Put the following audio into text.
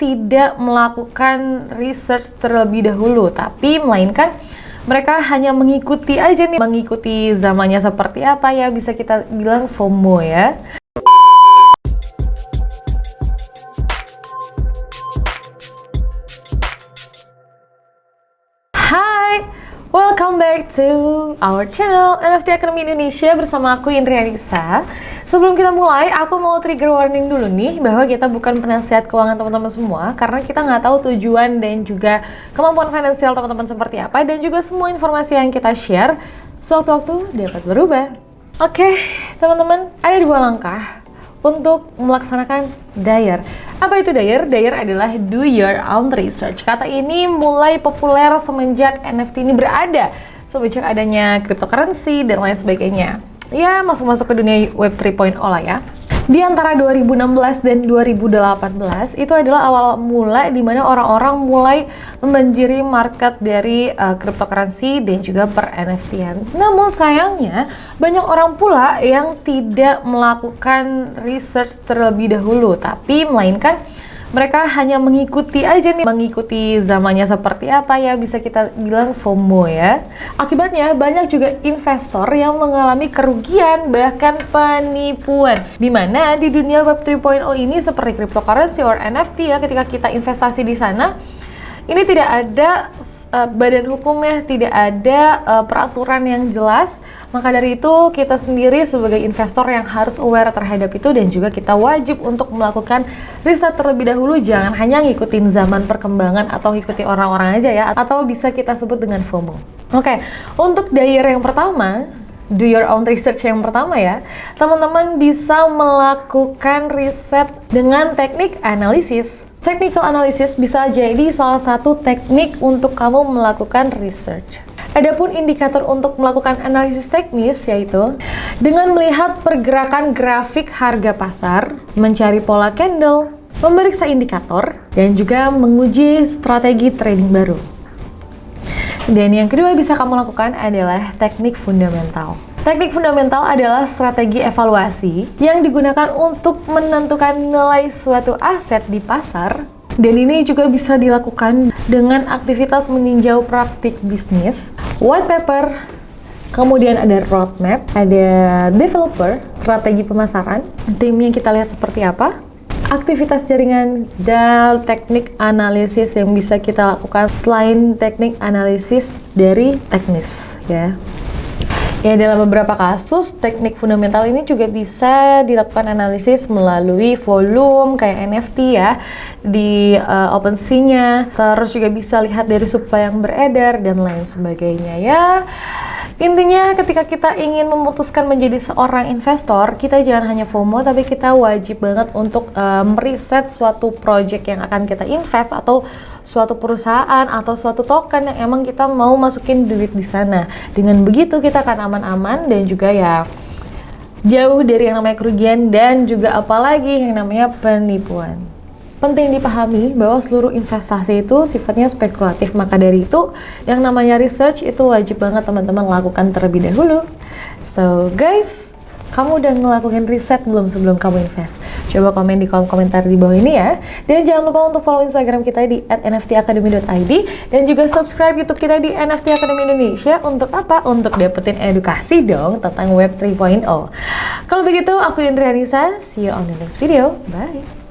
tidak melakukan research terlebih dahulu, tapi melainkan mereka hanya mengikuti aja nih, mengikuti zamannya seperti apa ya, bisa kita bilang FOMO ya. Hai, welcome back to our channel NFT Academy Indonesia bersama aku Indri Anissa. Sebelum kita mulai, aku mau trigger warning dulu nih bahwa kita bukan penasihat keuangan teman-teman semua, karena kita nggak tahu tujuan dan juga kemampuan finansial teman-teman seperti apa, dan juga semua informasi yang kita share sewaktu-waktu dapat berubah. Oke, teman-teman, ada 2 langkah untuk melaksanakan DAYR. Apa itu DAYR? DAYR adalah do your own research. Kata ini mulai populer semenjak NFT ini berada, semenjak adanya cryptocurrency dan lain sebagainya. Ya, masuk-masuk ke dunia Web 3.0 lah ya. Di antara 2016 dan 2018 itu adalah awal mula di mana orang-orang mulai membanjiri market dari cryptocurrency dan juga per NFT-an. Namun sayangnya banyak orang pula yang tidak melakukan research terlebih dahulu, tapi melainkan mereka hanya mengikuti aja nih, mengikuti zamannya seperti apa ya, bisa kita bilang FOMO ya. Akibatnya banyak juga investor yang mengalami kerugian bahkan penipuan. Dimana di dunia Web 3.0 ini seperti cryptocurrency or NFT ya, ketika kita investasi di sana, ini tidak ada badan hukumnya, tidak ada peraturan yang jelas. Maka dari itu kita sendiri sebagai investor yang harus aware terhadap itu, dan juga kita wajib untuk melakukan riset terlebih dahulu. Jangan hanya ngikutin zaman perkembangan atau ngikutin orang-orang aja ya, atau bisa kita sebut dengan FOMO. Oke, untuk DAYR yang pertama, do your own research yang pertama ya, teman-teman bisa melakukan riset dengan teknik analisis. Technical analysis bisa jadi salah satu teknik untuk kamu melakukan research. Adapun indikator untuk melakukan analisis teknis yaitu dengan melihat pergerakan grafik harga pasar, mencari pola candle, memeriksa indikator, dan juga menguji strategi trading baru. Dan yang kedua bisa kamu lakukan adalah teknik fundamental. Teknik fundamental adalah strategi evaluasi yang digunakan untuk menentukan nilai suatu aset di pasar, dan ini juga bisa dilakukan dengan aktivitas meninjau praktik bisnis, white paper, kemudian ada roadmap, ada developer, strategi pemasaran, timnya kita lihat seperti apa, aktivitas jaringan, dan teknik analisis yang bisa kita lakukan selain teknik analisis dari teknis ya. Ya, dalam beberapa kasus, teknik fundamental ini juga bisa dilakukan analisis melalui volume kayak NFT ya, di OpenSea-nya. Terus juga bisa lihat dari supply yang beredar dan lain sebagainya ya. Intinya ketika kita ingin memutuskan menjadi seorang investor, kita jangan hanya FOMO, tapi kita wajib banget untuk meriset suatu project yang akan kita invest, atau suatu perusahaan atau suatu token yang emang kita mau masukin duit di sana. Dengan begitu kita akan aman-aman dan juga ya jauh dari yang namanya kerugian dan juga apalagi yang namanya penipuan. Penting dipahami bahwa seluruh investasi itu sifatnya spekulatif, maka dari itu yang namanya research itu wajib banget teman-teman lakukan terlebih dahulu. So guys, kamu udah ngelakuin riset belum sebelum kamu invest? Coba komen di kolom komentar di bawah ini ya. Dan jangan lupa untuk follow Instagram kita di @nftacademy.id, dan juga subscribe YouTube kita di NFT Academy Indonesia. Untuk apa? Untuk dapetin edukasi dong tentang Web 3.0. Kalau begitu, aku Indri Anissa. See you on the next video. Bye.